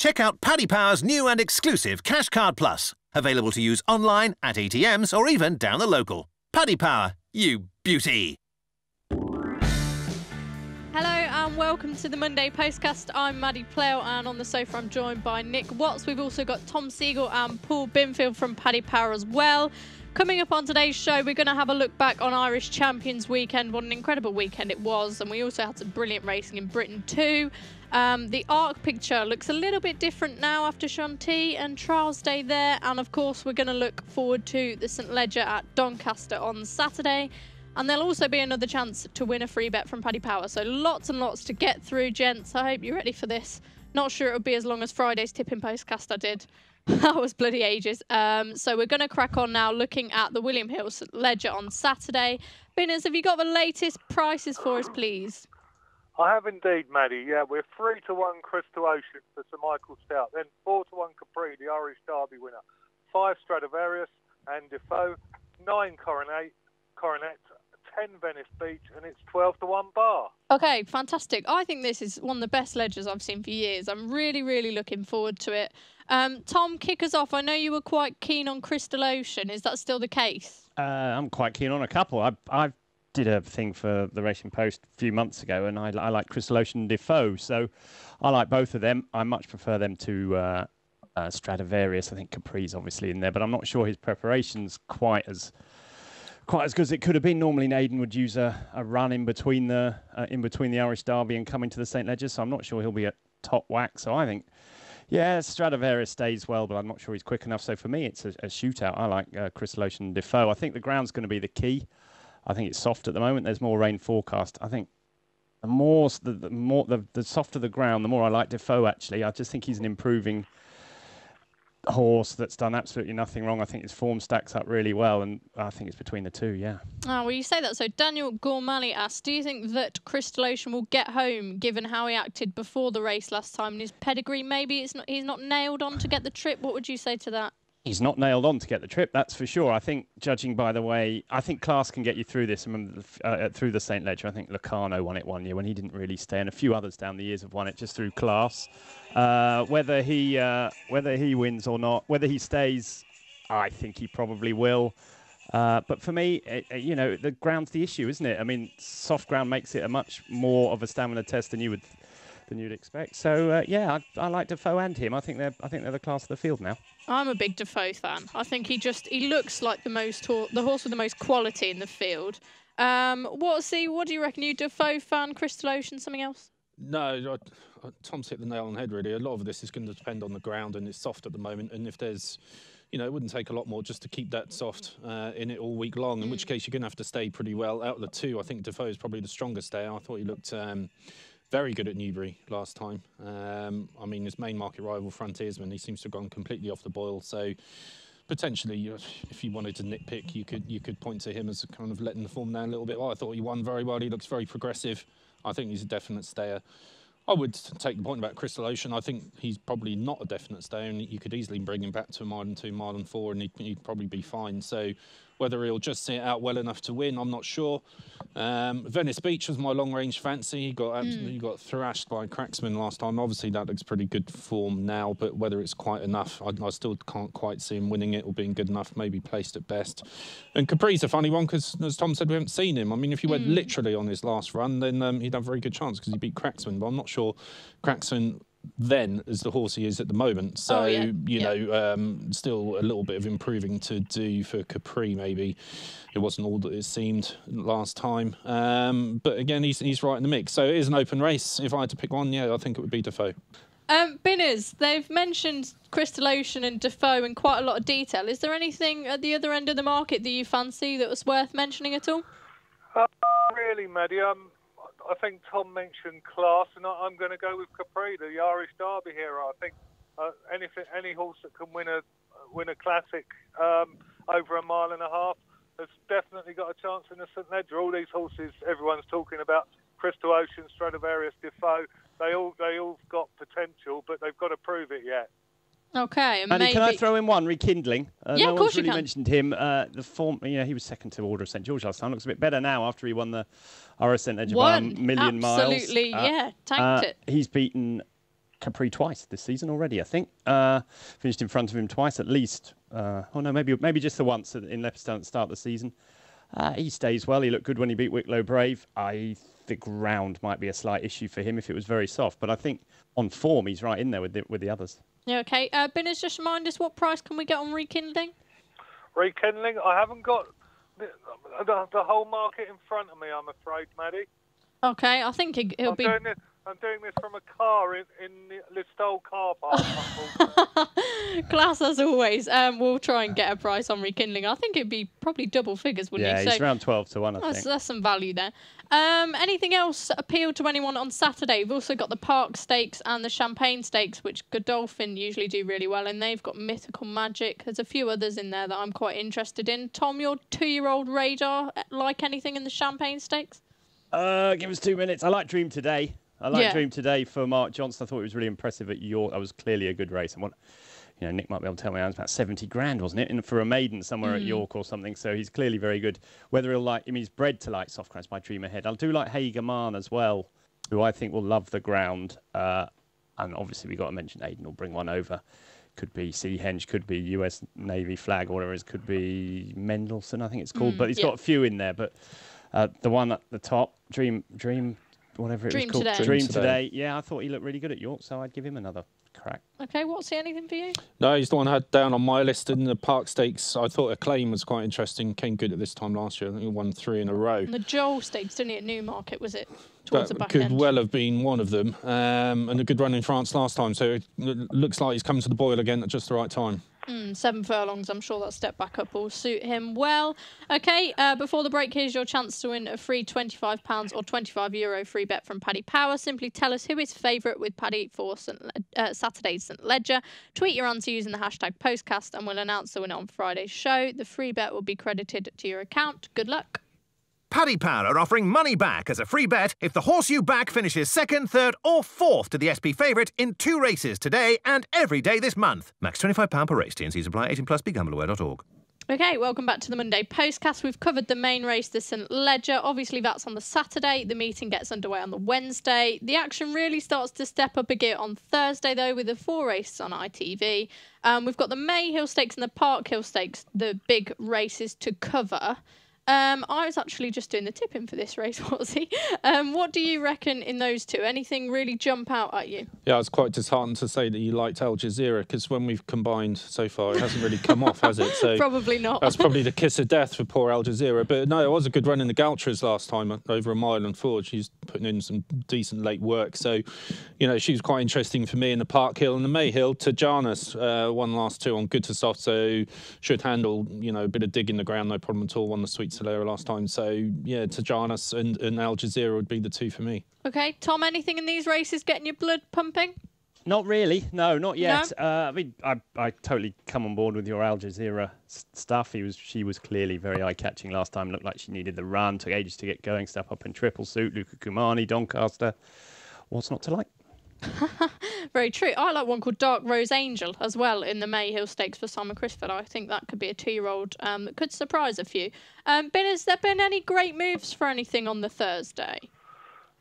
Check out Paddy Power's new and exclusive Cash Card Plus, available to use online, at ATMs, or even down the local. Paddy Power, you beauty. Hello and welcome to the Monday Postcast. I'm Maddie Plough, and on the sofa I'm joined by Nick Watts. We've also got Tom Siegel and Paul Binfield from Paddy Power as well. Coming up on today's show, we're going to have a look back on Irish Champions Weekend. What an incredible weekend it was, and we also had some brilliant racing in Britain too. The ARC picture looks a little bit different now after Shanty and Trials Day there, and of course we're going to look forward to the St Ledger at Doncaster on Saturday, and there'll also be another chance to win a free bet from Paddy Power. So lots and lots to get through, gents. I hope you're ready for this. Not sure it'll be as long as Friday's tipping postcast I did. That was bloody ages. So we're going to crack on now, looking at the William Hill St Ledger on Saturday. Binners, have you got the latest prices for us, please? I have indeed, Maddie. Yeah, we're 3-1 Crystal Ocean for Sir Michael Stout. Then 4-1 Capri, the Irish Derby winner. 5 Stradivarius and Defoe. 9 Coronet, 10 Venice Beach, and it's 12-1 Bar. Okay, fantastic. I think this is one of the best ledgers I've seen for years. I'm really, really looking forward to it. Tom, kick us off. I know you were quite keen on Crystal Ocean. Is that still the case? I'm quite keen on a couple. I did a thing for the Racing Post a few months ago, and I like Crystal Ocean and Defoe, so I like both of them. I much prefer them to Stradivarius. I think Capri's obviously in there, but I'm not sure his preparation's quite as good as it could have been. Normally, Naden would use a run in between the Irish Derby and coming to the St Ledger, so I'm not sure he'll be at top whack. So I think, yeah, Stradivarius stays well, but I'm not sure he's quick enough. So for me, it's a shootout. I like Crystal Ocean and Defoe. I think the ground's going to be the key. I think it's soft at the moment. There's more rain forecast. I think the softer the ground, the more I like Defoe, actually. I just think he's an improving horse that's done absolutely nothing wrong. I think his form stacks up really well, and I think it's between the two, yeah. Oh, well, you say that. So Daniel Gormally asks, do you think that Crystal Ocean will get home, given how he acted before the race last time, and his pedigree, maybe he's not nailed on to get the trip? What would you say to that? He's not nailed on to get the trip, that's for sure. I think, judging by the way, I think class can get you through this. Through the St Ledger, I think Locarno won it one year when he didn't really stay, and a few others down the years have won it just through class. Whether he wins or not, whether he stays, I think he probably will. But for me, the ground's the issue, isn't it? I mean, soft ground makes it a much more of a stamina test than you'd expect. So I like Defoe and him. I think they're the class of the field now. I'm a big Defoe fan. I think he looks like the horse with the most quality in the field. What do you reckon? You Defoe fan, Crystal Ocean, something else? No, Tom's hit the nail on the head, really. A lot of this is going to depend on the ground, and it's soft at the moment. And if there's, it wouldn't take a lot more just to keep that soft in it all week long, in which case you're going to have to stay pretty well. Out of the two, I think Defoe is probably the strongest stayer. I thought he looked very good at Newbury last time. I mean, his main market rival, Frontiersman, he seems to have gone completely off the boil. So potentially, if you wanted to nitpick, you could point to him as kind of letting the form down a little bit. Well, I thought he won very well. He looks very progressive. I think he's a definite stayer. I would take the point about Crystal Ocean. I think he's probably not a definite stayer, and you could easily bring him back to a mile and 2, mile and 4, and he'd probably be fine. So whether he'll just see it out well enough to win, I'm not sure. Venice Beach was my long-range fancy. He got thrashed by Cracksman last time. Obviously, that looks pretty good form now, but whether it's quite enough, I still can't quite see him winning it or being good enough, maybe placed at best. And Capri's a funny one because, as Tom said, we haven't seen him. I mean, if he went literally on his last run, then he'd have a very good chance because he beat Cracksman, but I'm not sure Cracksman then as the horse he is at the moment. So, still a little bit of improving to do for Capri, maybe. It wasn't all that it seemed last time. But again, he's right in the mix. So it is an open race. If I had to pick one, I think it would be Defoe. Binners, they've mentioned Crystal Ocean and Defoe in quite a lot of detail. Is there anything at the other end of the market that you fancy that was worth mentioning at all? Really, Maddie. I think Tom mentioned class, and I'm going to go with Capri, the Irish Derby here. I think any horse that can win a classic over a mile and a half has definitely got a chance in the St Ledger. All these horses everyone's talking about, Crystal Ocean, Stradivarius, Defoe, they all got potential, but they've got to prove it yet. Okay, and Maddie, can I throw in one? Rekindling. Yeah, of course you can. Mentioned him. The form, he was second to Order of St George last time. Looks a bit better now after he won the RS St Ledger by a million miles. Absolutely, tanked it. He's beaten Capri twice this season already, I think. Finished in front of him twice at least. Maybe just the once in Leopardstown at the start of the season. He stays well. He looked good when he beat Wicklow Brave. The ground might be a slight issue for him if it was very soft, but I think on form he's right in there with the others. Yeah, okay. Binners, just remind us, what price can we get on Rekindling? Rekindling? I haven't got the whole market in front of me, I'm afraid, Maddie. Okay, I think he'll be... I'm doing this from a car in the Listowel car park. Class as always. We'll try and get a price on Rekindling. I think it'd be probably double figures, wouldn't it? Yeah, he's around 12 to 1, I think. That's some value there. Anything else appeal to anyone on Saturday? We've also got the Park Stakes and the Champagne Stakes, which Godolphin usually do really well in. They've got Mythical Magic. There's a few others in there that I'm quite interested in. Tom, your 2-year-old Radar, like anything in the Champagne Stakes? Give us 2 minutes. I like Dream Today. Dream Today for Mark Johnson. I thought it was really impressive at York. That was clearly a good race. And Nick might be able to tell me, it was about 70 grand, wasn't it? For a maiden somewhere at York or something. So he's clearly very good. Whether he'll like him, he's bred to like soft grounds by Dream Ahead. I do like Hagerman as well, who I think will love the ground. And obviously we've got to mention Aiden will bring one over. Could be Sea Henge, could be US Navy flag or whatever it is, could be Mendelssohn, I think it's called. But he's got a few in there. But the one at the top, Dream, whatever it was called. Dream Today. Yeah, I thought he looked really good at York, so I'd give him another crack. Okay, what's he, anything for you? No, he's the one I had down on my list in the Park Stakes. I thought Acclaim was quite interesting. Came good at this time last year. I think he won 3 in a row. And the Joel Stakes, didn't he, at Newmarket, was it? Towards the back could end. well have been one of them. And a good run in France last time. So it looks like he's come to the boil again at just the right time. 7 furlongs, I'm sure that step back up will suit him well. Okay, before the break, here's your chance to win a free £25 or €25 free bet from Paddy Power. Simply tell us who is favourite with Paddy for Saturday's St Ledger. Tweet your answer using the hashtag Postcast and we'll announce the winner on Friday's show. The free bet will be credited to your account. Good luck. Paddy Power are offering money back as a free bet if the horse you back finishes 2nd, 3rd or 4th to the SP favourite in 2 races today and every day this month. Max £25 per race. T&Cs apply. 18+. BeGambleAware.org. Okay, welcome back to the Monday Postcast. We've covered the main race, the St Ledger. Obviously, that's on the Saturday. The meeting gets underway on the Wednesday. The action really starts to step up a gear on Thursday, though, with the 4 races on ITV. We've got the Mayhill Stakes and the Park Hill Stakes, the big races to cover. I was actually just doing the tipping for this race, was he? What do you reckon in those two? Anything really jump out at you? Yeah, I was quite disheartened to say that you liked Al Jazeera because when we've combined so far, it hasn't really come off, has it? So probably not. That's probably the kiss of death for poor Al Jazeera. But no, it was a good run in the Galtras last time, over a mile and forward. She's putting in some decent late work. So, she was quite interesting for me in the Park Hill and the Mayhill. Tajanas won last 2 on good to soft, so should handle, a bit of dig in the ground, no problem at all. Won the Sweet Solera last time. So, yeah, Tajanas and Al Jazeera would be the 2 for me. Okay, Tom, anything in these races getting your blood pumping? Not really. No, not yet. No? I totally come on board with your Al Jazeera stuff. She was clearly very eye-catching last time. Looked like she needed the run. Took ages to get going. Step up in triple suit. Luca Kumani, Doncaster. What's not to like? Very true. I like one called Dark Rose Angel as well in the Mayhill Stakes for Simon Crisford. I think that could be a 2-year-old that could surprise a few. Has there been any great moves for anything on the Thursday?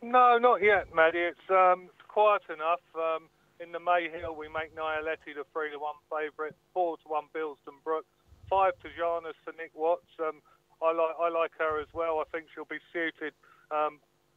No, not yet, Maddie. It's quiet enough. In the Mayhill, we make Nialetti the 3-1 favourite, 4-1 Bilston Brook, 5 to Janus for Nick Watts. I like her as well. I think she'll be suited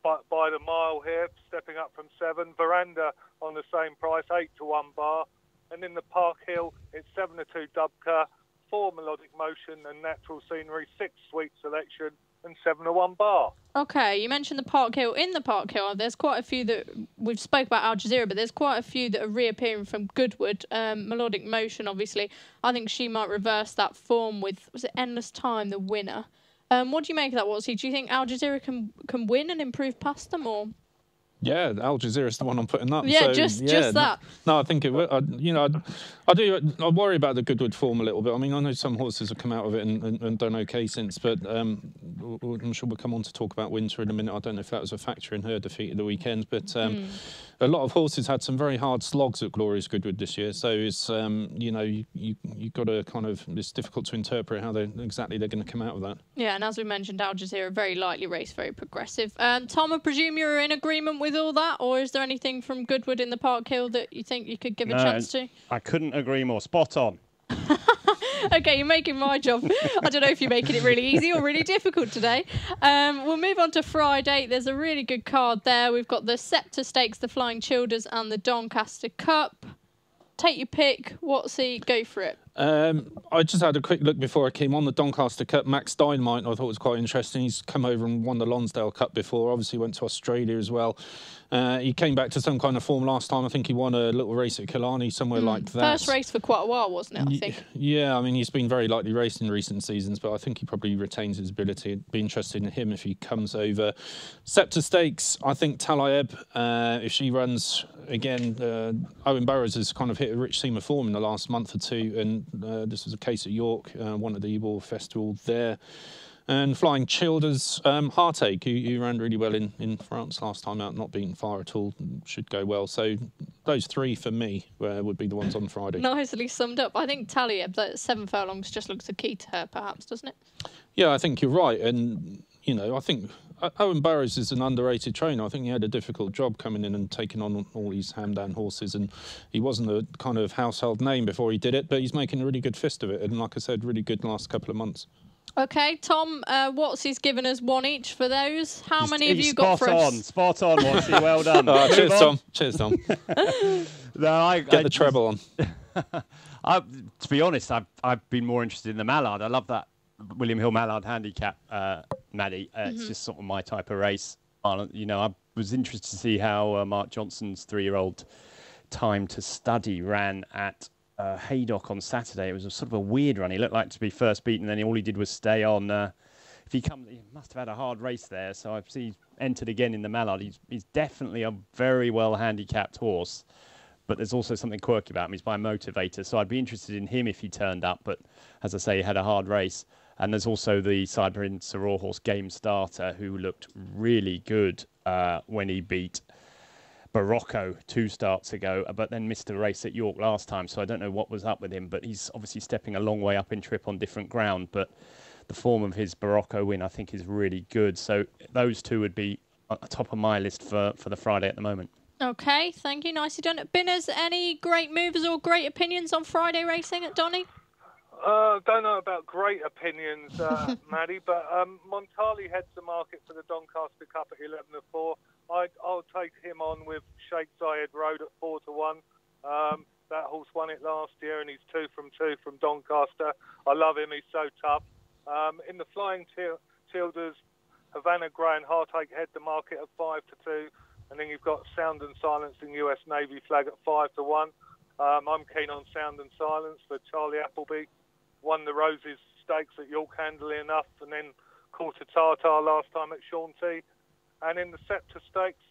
by the mile here, stepping up from 7. Veranda on the same price, 8 to 1 bar. And in the Park Hill, it's 7 to 2 Dubka, 4 Melodic Motion and Natural Scenery, 6 Sweet Selection and 7 to 1 bar. Okay, you mentioned the Park Hill. In the Park Hill, there's quite a few that we've spoke about Al Jazeera, but there's quite a few that are reappearing from Goodwood. Melodic Motion, obviously. I think she might reverse that form with, was it Endless Time, the winner? What do you make of that, Watsy? Do you think Al Jazeera can win and improve past them, or? Yeah, Al Jazeera's the one I'm putting up. Yeah, so, just that. No, I think it will. I worry about the Goodwood form a little bit. I mean, I know some horses have come out of it and done okay since, but I'm sure we'll come on to talk about Winter in a minute. I don't know if that was a factor in her defeat at the weekend, but a lot of horses had some very hard slogs at Glorious Goodwood this year. So it's you've got to kind of, it's difficult to interpret how they're going to come out of that. Yeah, and as we mentioned, Al Jazeera very lightly raced, very progressive. Tom, I presume you're in agreement with with all that, or is there anything from Goodwood in the Park Hill that you think you could give a chance to? I couldn't agree more. Spot on. Okay, you're making my job. I don't know if you're making it really easy or really difficult today. We'll move on to Friday. There's a really good card there. We've got the Scepter Stakes, the Flying Childers, and the Doncaster Cup. Take your pick. Go for it. I just had a quick look before I came on. The Doncaster Cup, Max Dynamite, I thought was quite interesting. He's come over and won the Lonsdale Cup before. Obviously went to Australia as well. He came back to some kind of form last time. I think he won a little race at Killarney, somewhere like that. First race for quite a while, wasn't it, I think? Yeah, I mean, he's been very lightly raced in recent seasons, but I think he probably retains his ability. I'd be interested in him if he comes over. Scepter Stakes, I think Talayeb, if she runs again, Owen Burrows has kind of hit a rich seam of form in the last month or two, and this was a case at York, one of the Ebor Festival there. And Flying Childers, Heartache, who ran really well in France last time out, not beaten far at all, should go well. So those three for me would be the ones on Friday. Nicely summed up. I think Talayeb, that 7 furlongs just looks a key to her, perhaps, doesn't it? Yeah, I think you're right. And, you know, I think Owen Burrows is an underrated trainer. I think he had a difficult job coming in and taking on all these Hamdan horses, and he wasn't a kind of household name before he did it, but he's making a really good fist of it. And like I said, really good last couple of months. Okay, Tom, Watsy's given us one each for those. How many have you got for us? Spot on, Watsy. Well done. Cheers, Tom. Cheers, Tom. Get the treble on. To be honest, I've been more interested in the Mallard. I love that William Hill Mallard handicap, Maddie. It's just sort of my type of race. You know, I was interested to see how Mark Johnson's 3-year-old Time to Study ran at Haydock on Saturday. It was a sort of a weird run. He looked like to be first beaten, and then all he did was stay on. He must have had a hard race there. So I see he's entered again in the Mallard. He's definitely a very well handicapped horse, but there's also something quirky about him. He's by a motivator, so I'd be interested in him if he turned up. But as I say, he had a hard race. And there's also the Sideburn Siror horse Game Starter, who looked really good when he beat Barocco 2 starts ago, but then missed a race at York last time, so I don't know what was up with him, but he's obviously stepping a long way up in trip on different ground, but the form of his Barocco win, I think, is really good. So those two would be at the top of my list for the Friday at the moment. Okay, thank you. Nicely done. Binners, any great movers or great opinions on Friday racing at Donny? Don't know about great opinions, Maddie, but Montali heads the market for the Doncaster Cup at 11-4. I'll take him on with Sheikh Zayed Road at 4-1. That horse won it last year, and he's 2 from Doncaster. I love him; he's so tough. In the Flying Childers, Havana Grey and Heartache head the market at 5-2, and then you've got Sound and Silence in US Navy Flag at 5-1. I'm keen on Sound and Silence for Charlie Appleby. Won the Roses Stakes at York handily enough, and then Quarter Tartar last time at Shaunty. And in the Scepter Stakes,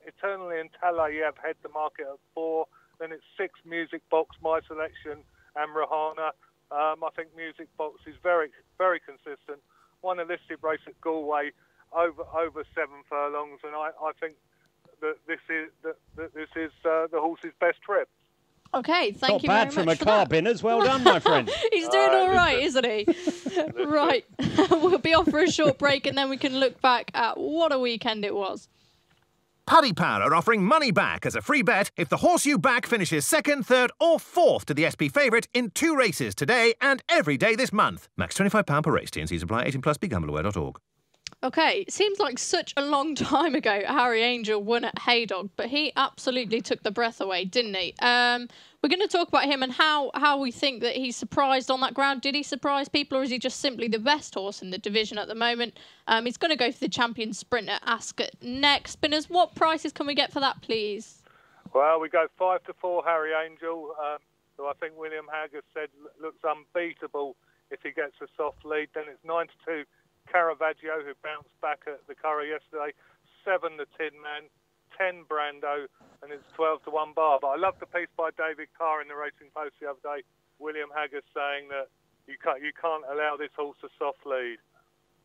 Eternally and Talayeb head the market at 4. Then it's 6 Music Box, My Selection, and Rahana. I think Music Box is very, very consistent. Won a listed race at Galway over 7 furlongs, and I think that this is the horse's best trip. Okay, thank you very much. Not bad from a car, Binners. Well done, my friend. He's doing all right, isn't he? Right. We'll be off for a short break, and then we can look back at what a weekend it was. Paddy Power are offering money back as a free bet if the horse you back finishes 2nd, 3rd or 4th to the SP favourite in 2 races today and every day this month. Max £25 per race. T&Cs apply. 18+. BeGambleAware.org. Okay, it seems like such a long time ago Harry Angel won at Haydock, but he absolutely took the breath away, didn't he? We're going to talk about him and how we think that he's surprised on that ground. Did he surprise people, or is he just simply the best horse in the division at the moment? He's going to go for the Champion Sprint at Ascot next. Spinners, what prices can we get for that, please? Well, we go 5-4 Harry Angel, who I think William Haggas said looks unbeatable if he gets a soft lead. Then it's 9-2 Caravaggio, who bounced back at the Curragh yesterday, 7 the Tin Man, 10 Brando, and it's 12-1 Bar. But I love the piece by David Carr in the Racing Post the other day, William Haggas saying that you can't allow this horse a soft lead.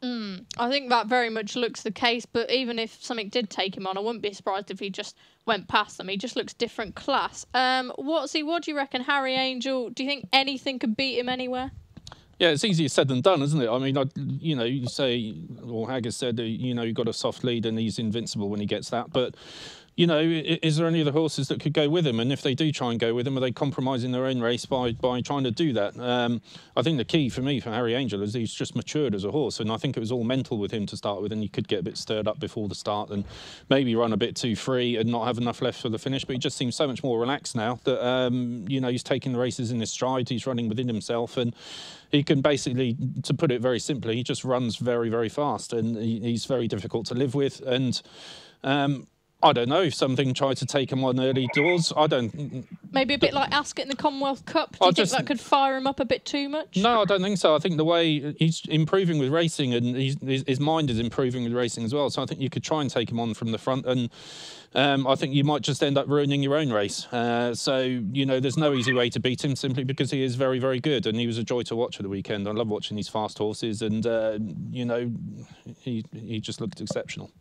I think that very much looks the case, but even if something did take him on, I wouldn't be surprised if he just went past them. He just looks different class. What do you reckon, Harry Angel? Do you think anything could beat him anywhere? Yeah, it's easier said than done, isn't it? I mean, you say, or Haggis said, you've got a soft lead and he's invincible when he gets that. But, is there any other horses that could go with him? And if they do try and go with him, are they compromising their own race by trying to do that? I think the key for me, for Harry Angel, is he's just matured as a horse. And I think it was all mental with him to start with. And he could get a bit stirred up before the start and maybe run a bit too free and not have enough left for the finish. But he just seems so much more relaxed now that, he's taking the races in his stride. He's running within himself. And he can basically, to put it very simply, he just runs very, very fast. And he's very difficult to live with. And I don't know if something tried to take him on early doors. I don't. Maybe a bit like Ascot in the Commonwealth Cup. Do you think that could fire him up a bit too much? No, I don't think so. I think the way he's improving with racing and his mind is improving with racing as well. So I think you could try and take him on from the front, and I think you might just end up ruining your own race. So there's no easy way to beat him simply because he is very, very good, and he was a joy to watch at the weekend. I love watching these fast horses, and he just looked exceptional.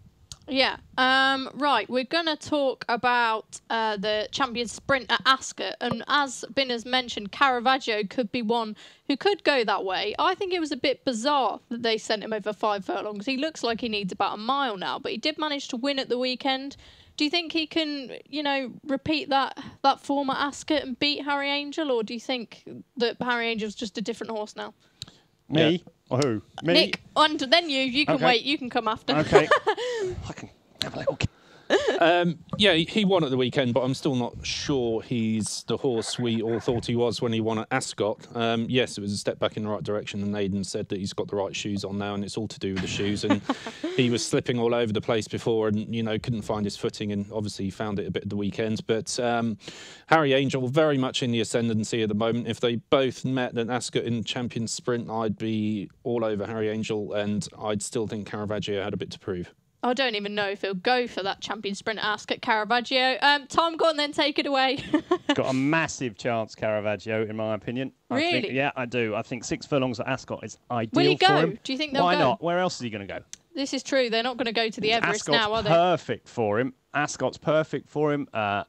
Yeah. Right, we're going to talk about the champion sprint at Ascot. And as Binner's mentioned, Caravaggio could be one who could go that way. I think it was a bit bizarre that they sent him over 5 furlongs. He looks like he needs about a mile now, but he did manage to win at the weekend. Do you think he can, repeat that form at Ascot and beat Harry Angel? Or do you think that Harry Angel's just a different horse now? Me? Yeah. Who? Me? Nick, and then you can wait. You can come after. Okay. I can have a little... Yeah, he won at the weekend, but I'm still not sure he's the horse we all thought he was when he won at Ascot. Yes, it was a step back in the right direction, and Aidan said that he's got the right shoes on now, and it's all to do with the shoes. And he was slipping all over the place before and, couldn't find his footing, and obviously he found it a bit at the weekend. But Harry Angel very much in the ascendancy at the moment. If they both met at Ascot in Champion Sprint, I'd be all over Harry Angel, and I'd still think Caravaggio had a bit to prove. I don't even know if he'll go for that champion sprint at Ascot, Caravaggio. Tom, go on then, take it away. Got a massive chance, Caravaggio, in my opinion. Really? Yeah, I do. I think 6 furlongs at Ascot is ideal Will he go? for him. Do you think they'll go? Why not? Where else is he going to go? This is true. They're not going to go to the Everest Ascot's now, are they? Perfect for him. Ascot's perfect for him. I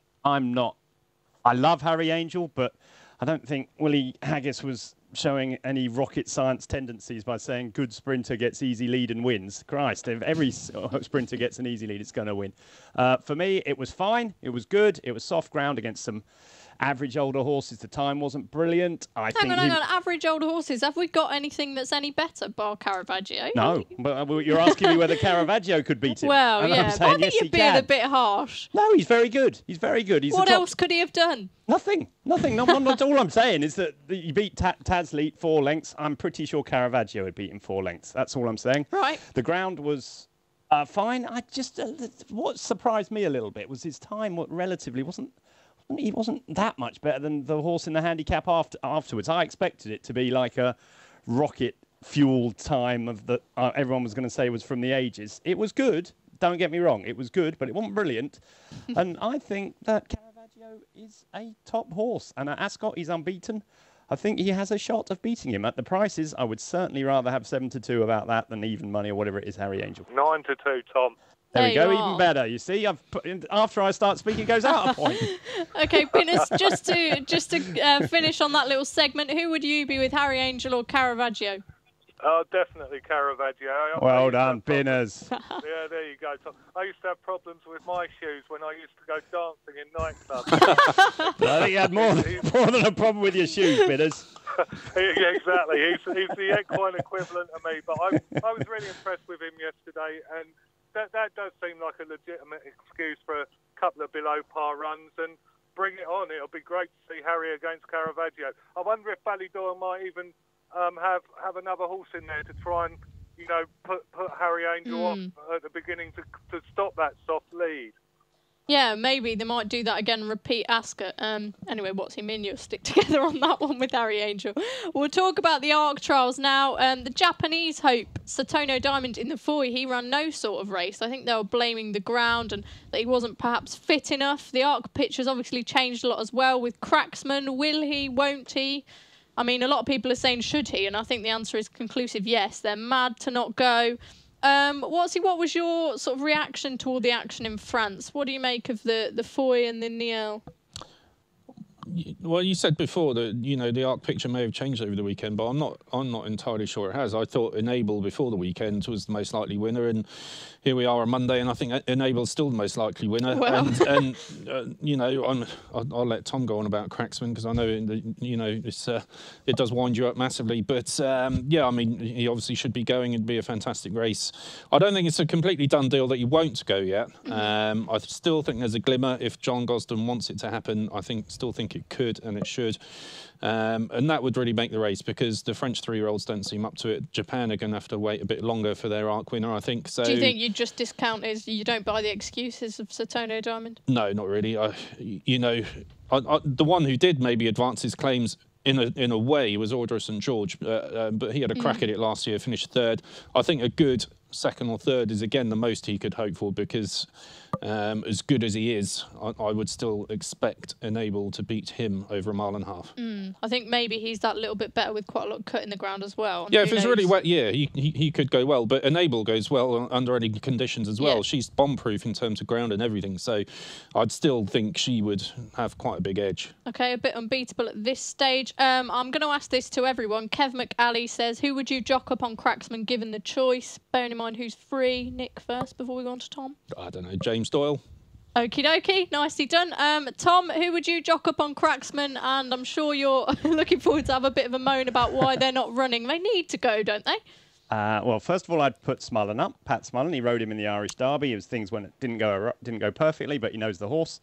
love Harry Angel, but I don't think Willie Haggis was showing any rocket science tendencies by saying good sprinter gets easy lead and wins. Christ, if every sprinter gets an easy lead, it's going to win. For me, it was fine. It was good. It was soft ground against some average older horses. The time wasn't brilliant. Hang on. Average older horses. Have we got anything that's any better, bar Caravaggio? No, but you're asking me whether Caravaggio could beat him. Well, and yeah. I'm saying, I think yes, you're being a bit harsh. No, he's very good. He's very good. What else could he have done? Nothing. Not all I'm saying is that you beat Tazleet 4 lengths. I'm pretty sure Caravaggio would beat him 4 lengths. That's all I'm saying. Right. The ground was fine. I just what surprised me a little bit was his time. He wasn't that much better than the horse in the handicap afterwards. I expected it to be like a rocket fuel time of that everyone was going to say was from the ages. It was good. Don't get me wrong. It was good, but it wasn't brilliant. And I think that Caravaggio is a top horse. And at Ascot, he's unbeaten. I think he has a shot of beating him. At the prices, I would certainly rather have 7-2 about that than even money or whatever it is, Harry Angel. 9-2, Tom. There we go, even better. You see, after I start speaking, it goes out a point. Okay, Pinners, just to finish on that little segment, who would you be with, Harry Angel or Caravaggio? Definitely Caravaggio. Well done, Pinners. Yeah, there you go, Tom. I used to have problems with my shoes when I used to go dancing in nightclubs. I think you had more than a problem with your shoes, Pinners. Yeah, exactly. He's the equine equivalent of me. But I was really impressed with him yesterday, and that does seem like a legitimate excuse for a couple of below par runs, and bring it on. It'll be great to see Harry against Caravaggio. I wonder if Ballydoyle might even have another horse in there to try and put Harry Angel off at the beginning to stop that soft lead. Yeah, maybe they might do that again and repeat Ascot. Anyway, what's he mean? You'll stick together on that one with Harry Angel. We'll talk about the ARC trials now. The Japanese hope, Satono Diamond in the Foy, he ran no sort of race. I think they were blaming the ground and that he wasn't perhaps fit enough. The ARC pitch has obviously changed a lot as well with Cracksman. Will he? Won't he? I mean, a lot of people are saying should he, and I think the answer is conclusive yes. They're mad to not go. What was your sort of reaction to all the action in France? What do you make of the Foy and the Niel? Well, you said before that the Arc picture may have changed over the weekend, but I'm not entirely sure it has. I thought Enable before the weekend was the most likely winner, and here we are on Monday, and I think Enable's still the most likely winner. Well. And I'll let Tom go on about Cracksman because I know it does wind you up massively. But I mean, he obviously should be going. It'd be a fantastic race. I don't think it's a completely done deal that he won't go yet. I still think there's a glimmer if John Gosden wants it to happen. I still think it could and it should. And that would really make the race because the French 3-year-olds don't seem up to it. Japan are going to have to wait a bit longer for their Arc winner, I think. So, do you think you just discount you don't buy the excuses of Sutono Diamond? No, not really. The one who did maybe advance his claims in a way was Order of St George, but he had a crack at it last year, finished third. I think a good second or third is again the most he could hope for because as good as he is, I would still expect Enable to beat him over a mile and a half. I think maybe he's that little bit better with quite a lot of cut in the ground as well. Yeah, if it's really wet, he could go well. But Enable goes well under any conditions as well. Yeah. She's bomb-proof in terms of ground and everything. So I'd still think she would have quite a big edge. Okay, a bit unbeatable at this stage. I'm going to ask this to everyone. Kev McAlley says, who would you jock up on Cracksman given the choice? Bearing in mind who's free. Nick first before we go on to Tom. I don't know, James Doyle. Okie dokie, nicely done. Tom, who would you jock up on Cracksman? And I'm sure you're looking forward to have a bit of a moan about why they're not running. They need to go, don't they? Well, first of all, I'd put Smullen up. Pat Smullen, he rode him in the Irish Derby. It was things when it didn't go perfectly, but he knows the horse.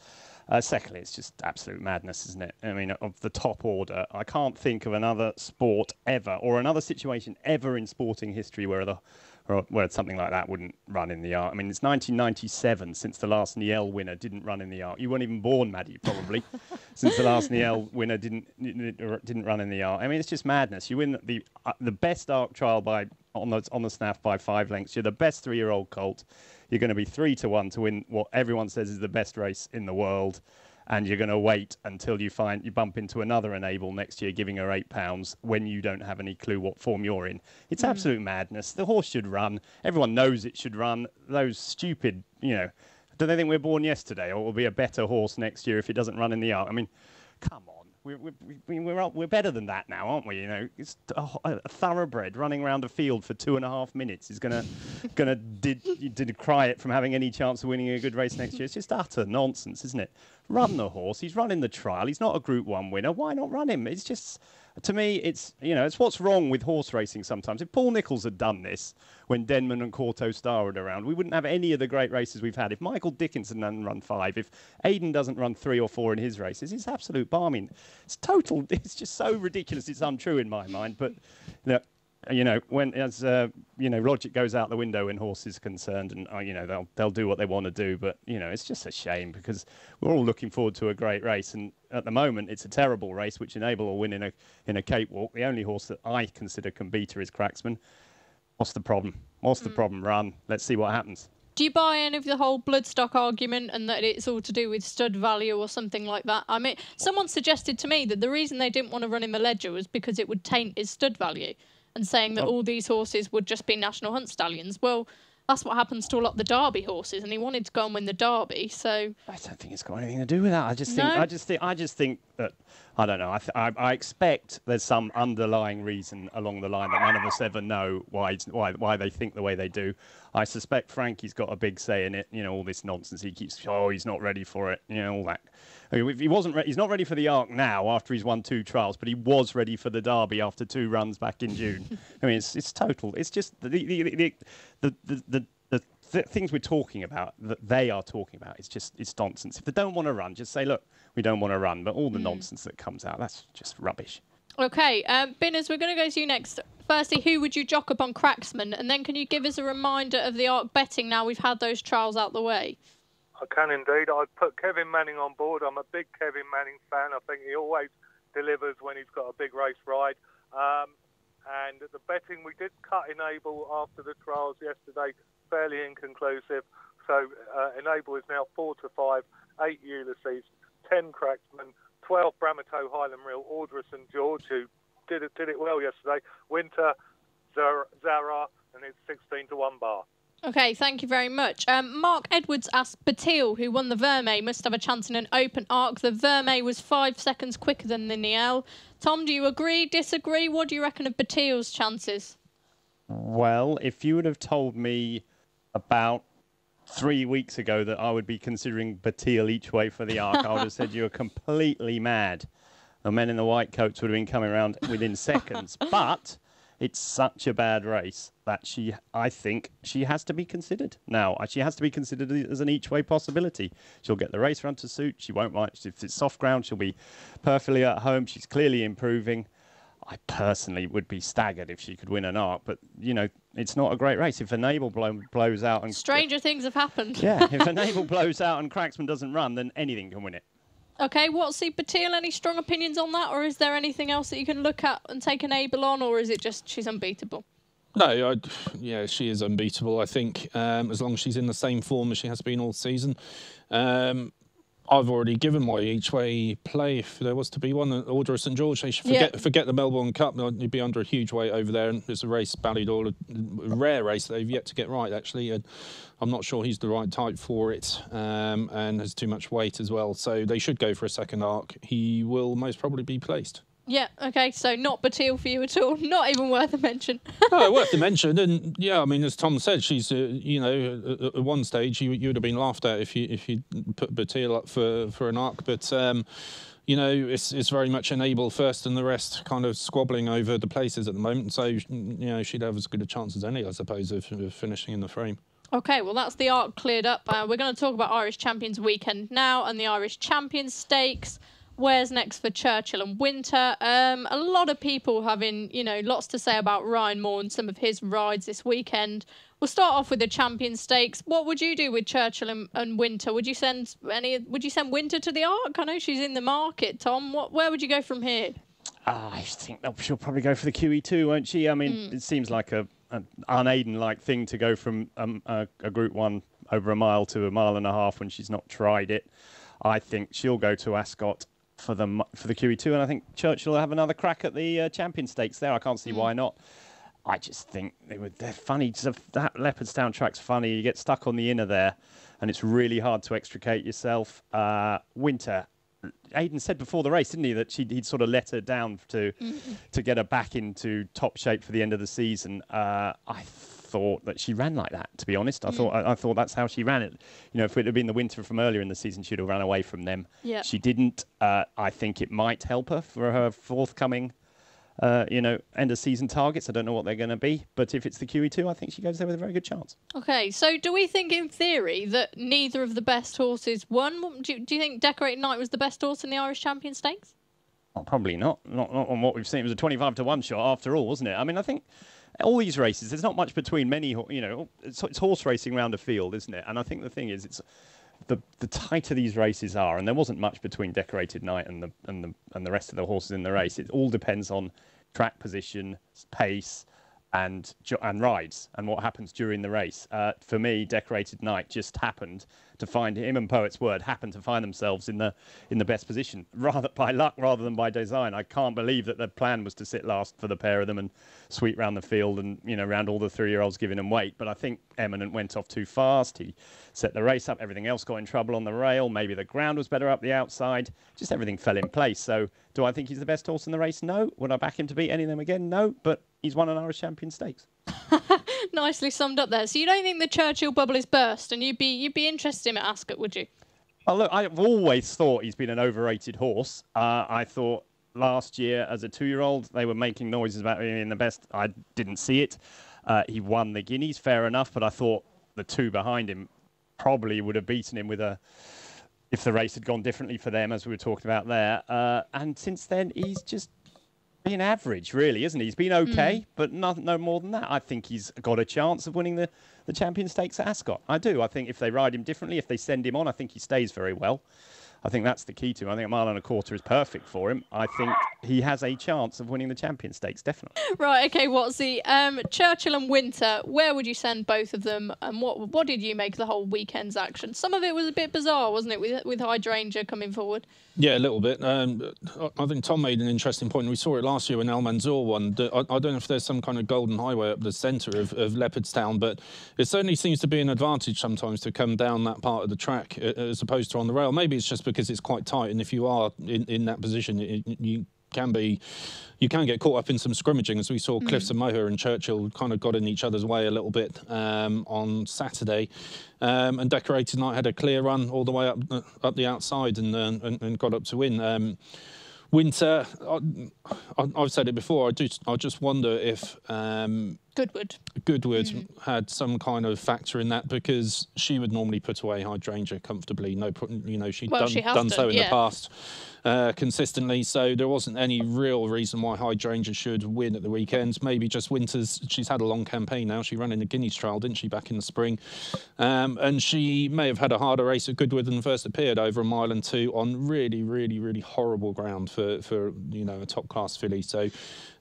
Secondly, it's just absolute madness, isn't it? I mean, of the top order, I can't think of another sport ever or another situation ever in sporting history where something like that wouldn't run in the Arc. I mean, it's 1997 since the last Niel winner didn't run in the Arc. You weren't even born, Maddie, probably, since the last Niel winner didn't run in the Arc. I mean, it's just madness. You win the best Arc trial on the snaff by 5 lengths. You're the best 3-year-old colt. You're going to be 3-1 to win what everyone says is the best race in the world. And you're going to wait until you bump into another Enable next year, giving her £8 when you don't have any clue what form you're in. It's absolute madness. The horse should run. Everyone knows it should run. Those stupid, do they think we're born yesterday or will be a better horse next year if it doesn't run in the Arc? I mean, come on. We're better than that now, aren't we? It's a thoroughbred running around a field for 2.5 minutes is gonna decry it from having any chance of winning a good race next year. It's just utter nonsense, isn't it? Run the horse. He's running the trial. He's not a Group 1 winner. Why not run him? It's just, to me, it's what's wrong with horse racing sometimes. If Paul Nicholls had done this when Denman and Corto Star were around, we wouldn't have any of the great races we've had. If Michael Dickinson doesn't run 5, if Aidan doesn't run 3 or 4 in his races, it's absolute barming. It's just so ridiculous it's untrue in my mind. But, when logic goes out the window when horses are concerned, and they'll do what they want to do. But it's just a shame because we're all looking forward to a great race, and at the moment it's a terrible race, which Enable will win in a cakewalk. The only horse that I consider can beat her is Cracksman. What's the problem? Run. Let's see what happens. Do you buy any of the whole bloodstock argument and that it's all to do with stud value or something like that? I mean, someone suggested to me that the reason they didn't want to run him a Ledger was because it would taint his stud value, and saying that all these horses would just be National Hunt stallions. Well, that's what happens to a lot of the Derby horses, and he wanted to go and win the Derby, so I don't think it's got anything to do with that. I just think that I don't know. I expect there's some underlying reason along the line that none of us ever know why they think the way they do. I suspect Frankie's got a big say in it. All this nonsense he keeps. He's not ready for it. All that. I mean, if he wasn't, he's not ready for the Arc now after he's won 2 trials, but he was ready for the Derby after 2 runs back in June. I mean, it's total. It's just the things we're talking about, that they are talking about, it's nonsense. If they don't want to run, just say, look, we don't want to run. But all the nonsense that comes out, that's just rubbish. Okay, Binners, we're going to go to you next. Firstly, who would you jock up on Cracksman? And then can you give us a reminder of the Arc betting now we've had those trials out the way? I can indeed. I'd put Kevin Manning on board. I'm a big Kevin Manning fan. I think he always delivers when he's got a big race ride. And the betting, we did cut Enable after the trials yesterday, fairly inconclusive. So Enable is now 4-5, 8 Ulysses, 10 Cracksman, 12 Bramato Highland Reel, Order of St George, who did it well yesterday. Winter, Zara, and it's 16-1 bar. Okay, thank you very much. Mark Edwards asked, Batil, who won the Vermeer, must have a chance in an open arc. The Vermeer was 5 seconds quicker than the Niel. Tom, do you agree, disagree? What do you reckon of Batil's chances? Well, if you would have told me about 3 weeks ago that I would be considering Batil each way for the arc, I would have said you were completely mad. The men in the white coats would have been coming around within seconds. But it's such a bad race that I think she has to be considered. Now, she has to be considered as an each-way possibility. She'll get the race run to suit. She won't mind. If it's soft ground, she'll be perfectly at home. She's clearly improving. I personally would be staggered if she could win an arc, but, you know, it's not a great race. If Enable blows out and... Stranger things have happened. Yeah, if Enable blows out and Cracksman doesn't run, then anything can win it. Okay, Watsy, Batil, any strong opinions on that, or is there anything else that you can look at and take Enable on, or is it just she's unbeatable? No, yeah, she is unbeatable, I think, as long as she's in the same form as she has been all season. I've already given my each-way play, if there was to be one, Order of St George. They should forget the Melbourne Cup. You'd be under a huge weight over there, and it's a race, Ballydor, a rare race that they've yet to get right, actually. And I'm not sure he's the right type for it, and has too much weight as well. So they should go for a second arc. He will most probably be placed. Yeah, okay, so not Batil for you at all. Not even worth a mention. No, worth a mention. And yeah, I mean, as Tom said, she's, you know, at one stage you would have been laughed at if you put Batil up for an arc. But, you know, it's very much Enable first and the rest kind of squabbling over the places at the moment. So, you know, she'd have as good a chance as any, I suppose, of finishing in the frame. Okay, well, that's the arc cleared up. We're going to talk about Irish Champions Weekend now and the Irish Champions Stakes. Where's next for Churchill and Winter? A lot of people having, you know, lots to say about Ryan Moore and some of his rides this weekend. We'll start off with the Champions Stakes. What would you do with Churchill and Winter? Would you send Winter to the arc? I know she's in the market, Tom. Where would you go from here? I think she'll probably go for the QE2, won't she? I mean, it seems like an Unaiden-like thing to go from a Group 1 over a mile to a mile and a half when she's not tried it. I think she'll go to Ascot for the QE2, and I think Churchill will have another crack at the Champion Stakes there. I can't see why not. I just think they're funny. That Leopardstown track's funny. You get stuck on the inner there, and it's really hard to extricate yourself. Winter, Aidan said before the race, didn't he, that he'd sort of let her down to get her back into top shape for the end of the season. I thought that she ran like that, to be honest. I thought that's how she ran it. You know, if it had been the Winter from earlier in the season, she'd have run away from them. Yeah. She didn't. I think it might help her for her forthcoming, you know, end of season targets. I don't know what they're going to be, but if it's the QE2, I think she goes there with a very good chance. Okay, so do we think in theory that neither of the best horses won? Do you think Decorated Knight was the best horse in the Irish Champion Stakes? Oh, probably not. Not on what we've seen. It was a 25-to-1 shot after all, wasn't it? I mean, I think all these races, there's not much between many, you know, it's horse racing around a field, isn't it? And I think the thing is, it's the tighter these races are, and there wasn't much between Decorated Knight and the rest of the horses in the race. It all depends on track position, pace, and rides, and what happens during the race. For me, Decorated Knight just happened to find him and Poet's Word happened to find themselves in the best position, rather by luck rather than by design. I can't believe that the plan was to sit last for the pair of them and sweep round the field and, you know, round all the 3-year-olds giving them weight. But I think Eminent went off too fast. He set the race up. Everything else got in trouble on the rail. Maybe the ground was better up the outside. Just everything fell in place. So do I think he's the best horse in the race? No. Would I back him to beat any of them again? No. But he's won an Irish Champion Stakes. Nicely summed up there. So you don't think the Churchill bubble is burst, and you'd be interested in at Ascot, would you? Oh, look, I've always thought he's been an overrated horse. I thought last year as a 2-year-old they were making noises about him being the best. I didn't see it. He won the Guineas, fair enough, but I thought the two behind him probably would have beaten him if the race had gone differently for them, as we were talking about there. And since then, he's just been average, really, isn't he? He's been okay, but no more than that. I think he's got a chance of winning the Champion Stakes at Ascot. I do. I think if they ride him differently, if they send him on, I think he stays very well. I think that's the key to him. I think a mile and a quarter is perfect for him. I think he has a chance of winning the Champion Stakes, definitely. Right, okay, Watsy. Churchill and Winter, where would you send both of them? And what did you make of the whole weekend's action? Some of it was a bit bizarre, wasn't it, with Hydrangea coming forward? Yeah, a little bit. I think Tom made an interesting point. We saw it last year when Al Manzoor won. I don't know if there's some kind of golden highway up the centre of Leopardstown, but it certainly seems to be an advantage sometimes to come down that part of the track as opposed to on the rail. Maybe it's just because it's quite tight, and if you are in that position, you can get caught up in some scrimmaging, as we saw Cliffs and Moher and Churchill kind of got in each other's way a little bit on Saturday. And Decorated Knight had a clear run all the way up the outside and got up to win. Winter, I've said it before, I just wonder if Goodwood had some kind of factor in that, because she would normally put away Hydrangea comfortably. She'd done so in the past consistently, so there wasn't any real reason why Hydrangea should win at the weekend. Maybe just Winter's, she's had a long campaign now. She ran in the Guineas Trial, didn't she, back in the spring? And she may have had a harder race at Goodwood than first appeared, over 1 mile and 2 on really, really, really horrible ground for a top-class filly. So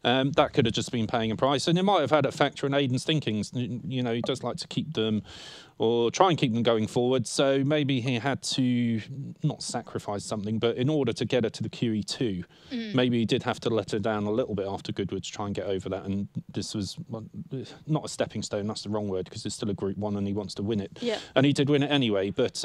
that could have just been paying a price, and it might have had a factor in Aidan's thinkings. He does like to keep them, or try and keep them going forward. So maybe he had to not sacrifice something, but in order to get her to the QE2, maybe he did have to let her down a little bit after Goodwood to try and get over that. And this was not a stepping stone, that's the wrong word, because it's still a Group 1 and he wants to win it. Yeah. And he did win it anyway, but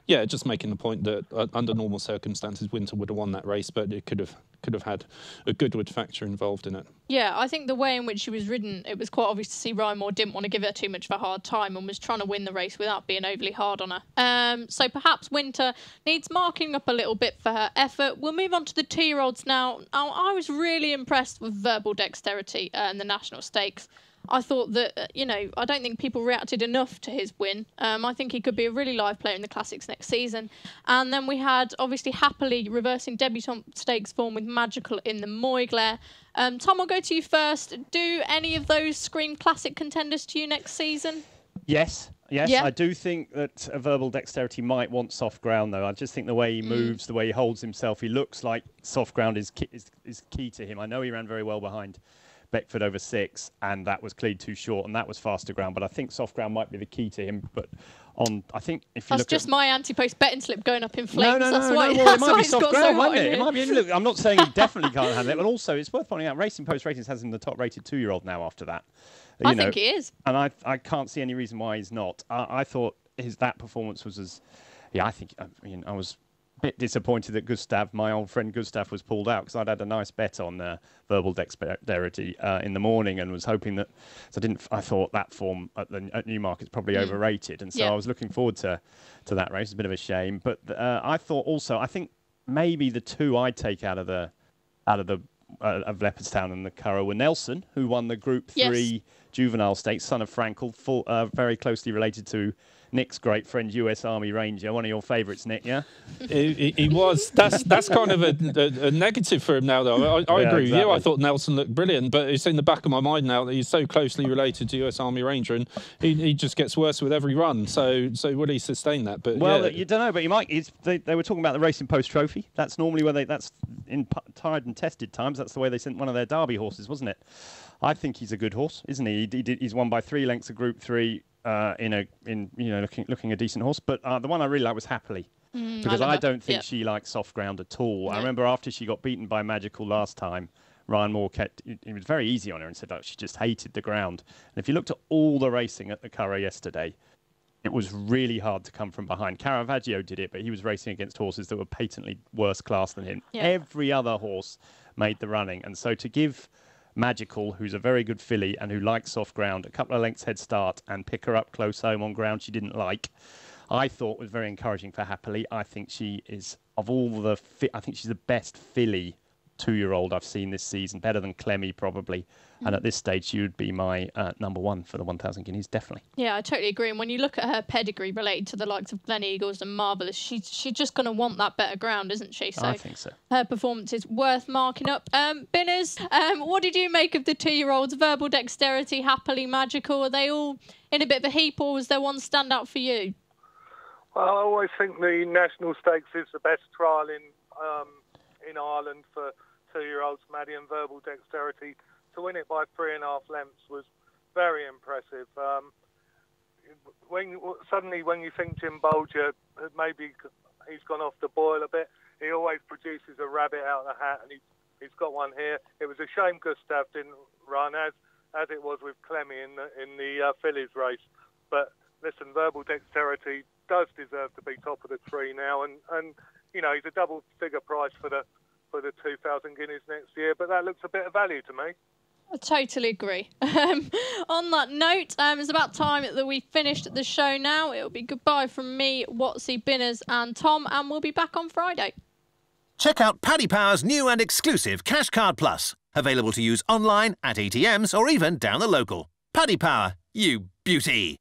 just making the point that under normal circumstances, Winter would have won that race, but it could have had a Goodwood factor involved in it. Yeah, I think the way in which she was ridden, it was quite obvious to see Ryan Moore didn't want to give her too much of a hard time and was trying to win the race without being overly hard on her. So perhaps Winter needs marking up a little bit for her effort. We'll move on to the 2-year-olds now. I was really impressed with Verbal Dexterity in the National Stakes. I thought that, I don't think people reacted enough to his win. I think he could be a really live player in the Classics next season. And then we had, obviously, Happily reversing debutante stakes form with Magical in the Moyglare. Tom, I'll go to you first. Do any of those scream Classic contenders to you next season? Yes. Yeah. I do think that a Verbal Dexterity might want soft ground, though. I just think the way he moves, the way he holds himself, he looks like soft ground is key to him. I know he ran very well behind Beckford over 6, and that was cleared too short, and that was faster ground. But I think soft ground might be the key to him. But I think if you that's look just my anti-post betting slip going up in flames. No. It might be soft ground, mightn't it? It might be. Look, I'm not saying he definitely can't handle it, but also it's worth pointing out Racing Post Ratings has him the top-rated 2-year-old now after that. I think he is, and I can't see any reason why he's not. I thought that performance was as, I was a bit disappointed that Gustav, my old friend Gustav, was pulled out, because I'd had a nice bet on Verbal Dexterity in the morning and was hoping that. I thought that form at Newmarket's probably overrated, and so I was looking forward to that race. It's a bit of a shame, but I think maybe the 2 I'd take out of of Leopardstown and the Curragh were Nelson, who won the Group 3 Juvenile Stakes, son of Frankel, very closely related to Nick's great friend, US Army Ranger, one of your favourites, Nick, yeah? He was. That's kind of a negative for him now, though. I agree with you. I thought Nelson looked brilliant, but it's in the back of my mind now that he's so closely related to US Army Ranger, and he just gets worse with every run. So will he sustain that? But you don't know, but he might. They were talking about the Racing Post Trophy. That's normally where that's in tried and tested times. That's the way they sent one of their Derby horses, wasn't it? I think he's a good horse, isn't he? He's won by 3 lengths of Group 3. Looking a decent horse, but the one I really like was Happily, because I don't think she likes soft ground at all. No. I remember after she got beaten by Magical last time, Ryan Moore it was very easy on her and said she just hated the ground. And if you looked at all the racing at the Curragh yesterday, it was really hard to come from behind. Caravaggio did it, but he was racing against horses that were patently worse class than him. Yeah. Every other horse made the running, and so to give Magical, who's a very good filly and who likes soft ground, a couple of lengths head start and pick her up close home on ground she didn't like, I thought was very encouraging for Happily. I think she is, of all the I think she's the best filly 2-year-old I've seen this season, better than Clemmy probably. And at this stage, she would be my number 1 for the 1,000 guineas, definitely. Yeah, I totally agree. And when you look at her pedigree related to the likes of Glen Eagles and Marvellous, she's just going to want that better ground, isn't she? So I think so. Her performance is worth marking up. Binners, what did you make of the 2-year-olds? Verbal Dexterity, Happily, Magical? Are they all in a bit of a heap, or was there one standout for you? Well, I always think the National Stakes is the best trial in Ireland for 2-year-olds, Maddie, and Verbal Dexterity. To win it by 3.5 lengths was very impressive. When you think Jim Bolger, maybe he's gone off the boil a bit, he always produces a rabbit out of the hat, and he's got one here. It was a shame Gustav didn't run, as it was with Clemmy in the fillies race. But listen, Verbal Dexterity does deserve to be top of the tree now, and you know, he's a double-figure price for the 2,000 guineas next year. But that looks a bit of value to me. I totally agree. On that note, it's about time that we finished the show now. It'll be goodbye from me, Watsy, Binners and Tom, and we'll be back on Friday. Check out Paddy Power's new and exclusive Cash Card Plus, available to use online, at ATMs or even down the local. Paddy Power, you beauty!